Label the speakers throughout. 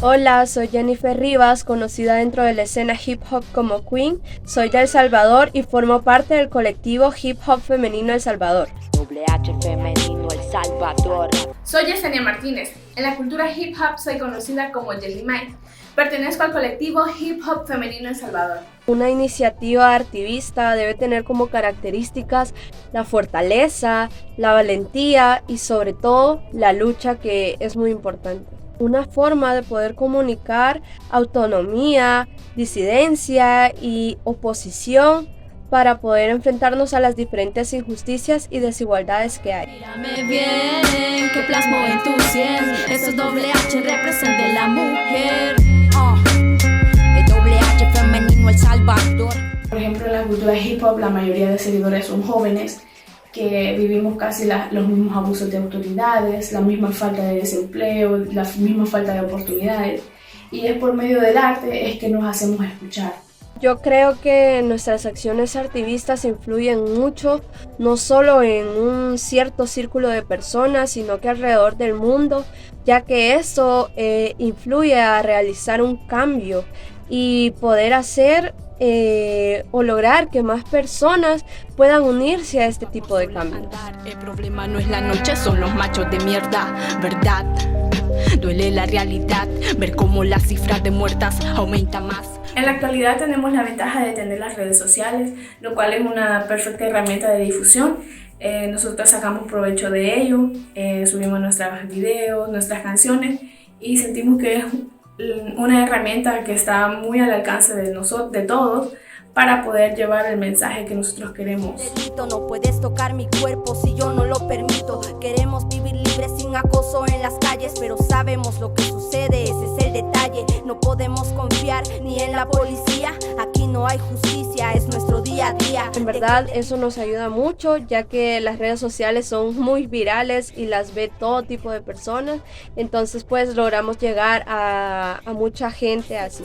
Speaker 1: Hola, soy Jennifer Rivas, conocida dentro de la escena hip hop como Queen. Soy de El Salvador y formo parte del colectivo Hip Hop Femenino El Salvador.
Speaker 2: H Femenino El Salvador.
Speaker 3: Soy Yesenia Martínez. En la cultura hip hop soy conocida como Jelly Mike. Pertenezco al colectivo Hip Hop Femenino El Salvador.
Speaker 1: Una iniciativa activista debe tener como características la fortaleza, la valentía y sobre todo la lucha, que es muy importante. Una forma de poder comunicar autonomía, disidencia y oposición para poder enfrentarnos a las diferentes injusticias y desigualdades que hay.
Speaker 4: Mírame bien, que plasmo en tu sien. Eso es doble H, representa la mujer. El doble H femenino El Salvador.
Speaker 3: Por ejemplo, en la cultura hip hop la mayoría de seguidores son jóvenes que vivimos casi los mismos abusos de autoridades, la misma falta de desempleo, la misma falta de oportunidades. Y es por medio del arte es que nos hacemos escuchar.
Speaker 1: Yo creo que nuestras acciones activistas influyen mucho, no solo en un cierto círculo de personas, sino que alrededor del mundo, ya que esto influye a realizar un cambio y poder hacer o lograr que más personas puedan unirse a este tipo de cambios.
Speaker 4: El problema no es la noche, son los machos de mierda, ¿verdad? Duele la realidad, ver cómo las cifras de muertas aumentan más.
Speaker 3: En la actualidad tenemos la ventaja de tener las redes sociales, lo cual es una perfecta herramienta de difusión. Nosotros sacamos provecho de ello, subimos nuestros videos, nuestras canciones y sentimos que es una herramienta que está muy al alcance de todos para poder llevar el mensaje que nosotros queremos.
Speaker 4: No puedes tocar mi cuerpo si yo no lo permito. Queremos vivir libres sin acoso en las calles, pero sabemos lo que sucede, ese es el detalle. No podemos confiar ni en la policía, aquí no hay justicia, es nuestro día a día.
Speaker 1: En verdad eso nos ayuda mucho, ya que las redes sociales son muy virales y las ve todo tipo de personas, entonces pues logramos llegar a mucha gente así.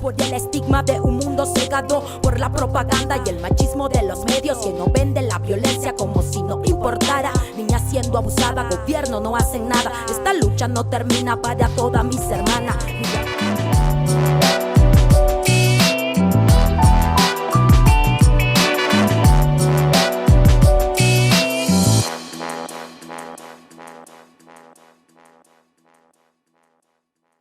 Speaker 4: Por el estigma de un mundo cegado por la propaganda y el machismo de los medios que no venden la violencia como si no importara. Niña siendo abusada, gobierno no hacen nada. Esta lucha no termina para todas mis hermanas.